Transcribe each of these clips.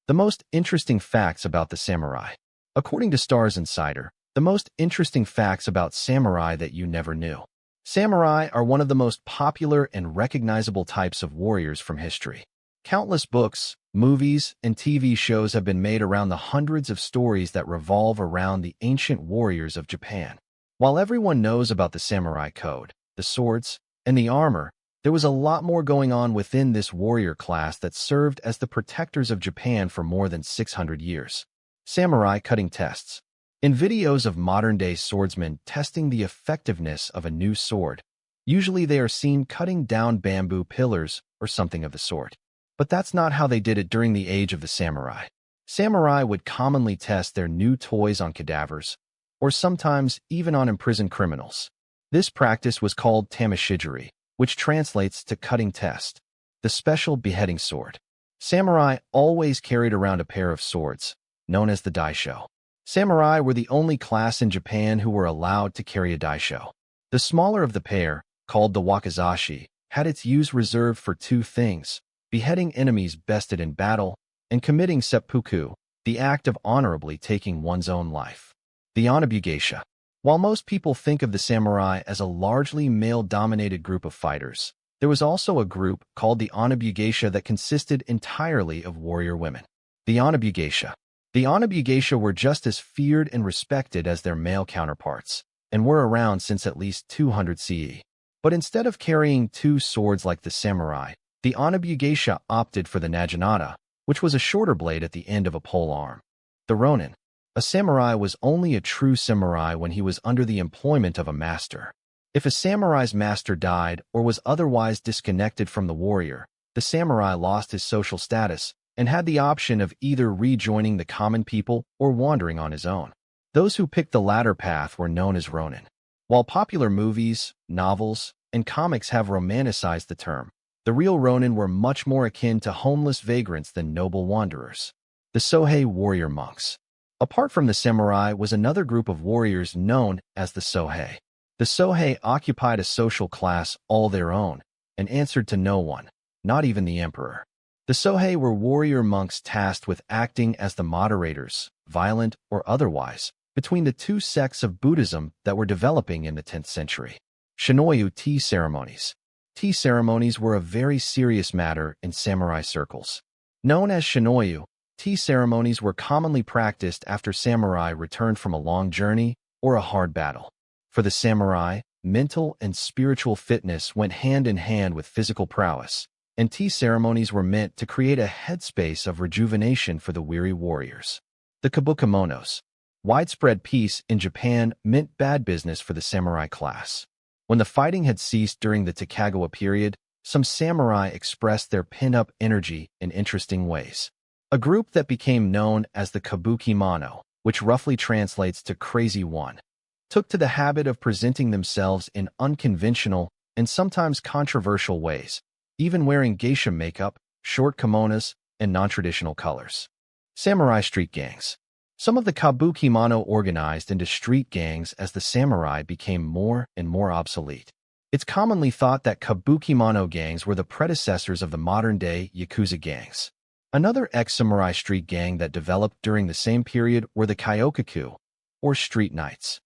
The most interesting facts about the samurai. According to Stars Insider, the most interesting facts about samurai that you never knew. Samurai are one of the most popular and recognizable types of warriors from history. Countless books, movies, and TV shows have been made around the hundreds of stories that revolve around the ancient warriors of Japan. While everyone knows about the samurai code, the swords, and the armor, there was a lot more going on within this warrior class that served as the protectors of Japan for more than 600 years. Samurai cutting tests. In videos of modern-day swordsmen testing the effectiveness of a new sword, usually they are seen cutting down bamboo pillars or something of the sort. But that's not how they did it during the age of the samurai. Samurai would commonly test their new toys on cadavers, or sometimes even on imprisoned criminals. This practice was called tamashigiri, which translates to cutting test, the special beheading sword. Samurai always carried around a pair of swords, known as the daisho. Samurai were the only class in Japan who were allowed to carry a daisho. The smaller of the pair, called the wakizashi, had its use reserved for two things: beheading enemies bested in battle, and committing seppuku, the act of honorably taking one's own life. The Onibugeisha. While most people think of the samurai as a largely male-dominated group of fighters, there was also a group called the Onibugeisha that consisted entirely of warrior women. The Onibugeisha. The Onibugeisha were just as feared and respected as their male counterparts, and were around since at least 200 CE. But instead of carrying two swords like the samurai, the Onibugeisha opted for the naginata, which was a shorter blade at the end of a pole arm. The Ronin. A samurai was only a true samurai when he was under the employment of a master. If a samurai's master died or was otherwise disconnected from the warrior, the samurai lost his social status and had the option of either rejoining the common people or wandering on his own. Those who picked the latter path were known as Ronin. While popular movies, novels, and comics have romanticized the term, the real Ronin were much more akin to homeless vagrants than noble wanderers. The Sohei warrior monks. Apart from the samurai was another group of warriors known as the Sohei. The Sohei occupied a social class all their own and answered to no one, not even the emperor. The Sohei were warrior monks tasked with acting as the moderators, violent or otherwise, between the two sects of Buddhism that were developing in the 10th century. Shinoyu tea ceremonies. Tea ceremonies were a very serious matter in samurai circles. Known as shinoyu, tea ceremonies were commonly practiced after samurai returned from a long journey or a hard battle. For the samurai, mental and spiritual fitness went hand in hand with physical prowess, and tea ceremonies were meant to create a headspace of rejuvenation for the weary warriors. The kabuki-monos. Widespread peace in Japan meant bad business for the samurai class. When the fighting had ceased during the Tokugawa period, some samurai expressed their pin-up energy in interesting ways. A group that became known as the kabuki-mono, which roughly translates to crazy one, took to the habit of presenting themselves in unconventional and sometimes controversial ways, even wearing geisha makeup, short kimonos, and non-traditional colors. Samurai street gangs. Some of the kabuki-mono organized into street gangs as the samurai became more and more obsolete. It's commonly thought that kabuki-mono gangs were the predecessors of the modern-day Yakuza gangs. Another ex-samurai street gang that developed during the same period were the Kyokaku, or street knights.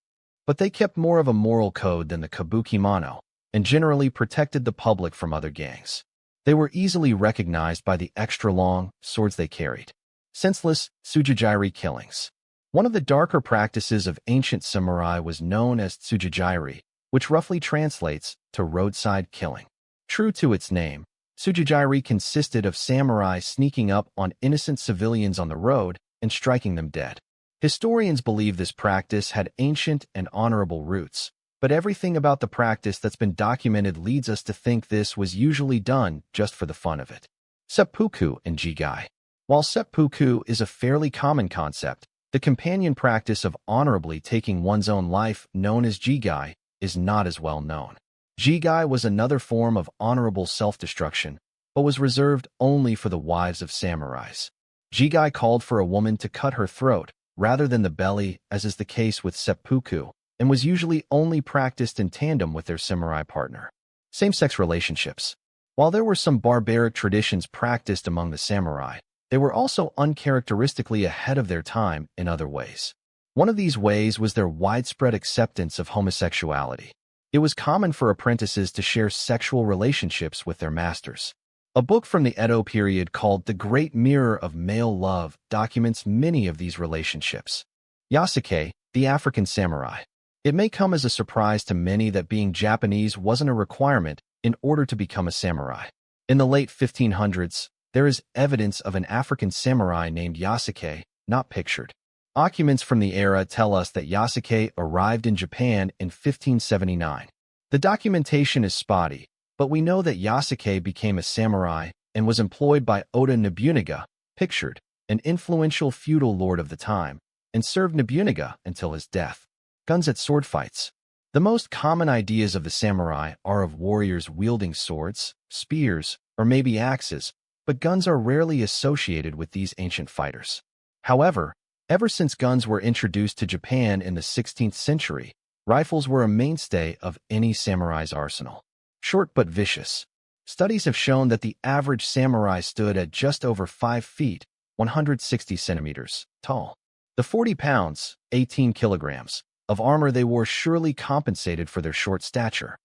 But they kept more of a moral code than the kabuki-mono, and generally protected the public from other gangs. They were easily recognized by the extra-long swords they carried. Senseless tsujijiri killings. One of the darker practices of ancient samurai was known as tsujijiri, which roughly translates to roadside killing. True to its name, tsujijiri consisted of samurai sneaking up on innocent civilians on the road and striking them dead. Historians believe this practice had ancient and honorable roots, but everything about the practice that's been documented leads us to think this was usually done just for the fun of it. Seppuku and jigai. While seppuku is a fairly common concept, the companion practice of honorably taking one's own life, known as jigai, is not as well known. Jigai was another form of honorable self-destruction, but was reserved only for the wives of samurais. Jigai called for a woman to cut her throat, rather than the belly, as is the case with seppuku, and was usually only practiced in tandem with their samurai partner. Same-sex relationships. While there were some barbaric traditions practiced among the samurai, They were also uncharacteristically ahead of their time in other ways. One of these ways was their widespread acceptance of homosexuality. It was common for apprentices to share sexual relationships with their masters. A book from the Edo period called The Great Mirror of Male Love documents many of these relationships. Yasuke, the African samurai. It may come as a surprise to many that being Japanese wasn't a requirement in order to become a samurai. In the late 1500s, there is evidence of an African samurai named Yasuke, not pictured. Documents from the era tell us that Yasuke arrived in Japan in 1579. The documentation is spotty, but we know that Yasuke became a samurai and was employed by Oda Nobunaga, pictured, an influential feudal lord of the time, and served Nobunaga until his death. Guns at sword fights. The most common ideas of the samurai are of warriors wielding swords, spears, or maybe axes, but guns are rarely associated with these ancient fighters. However, ever since guns were introduced to Japan in the 16th century, rifles were a mainstay of any samurai's arsenal. Short but vicious. Studies have shown that the average samurai stood at just over 5 feet, 160 centimeters, tall. The 40 pounds, 18 kilograms, of armor they wore surely compensated for their short stature.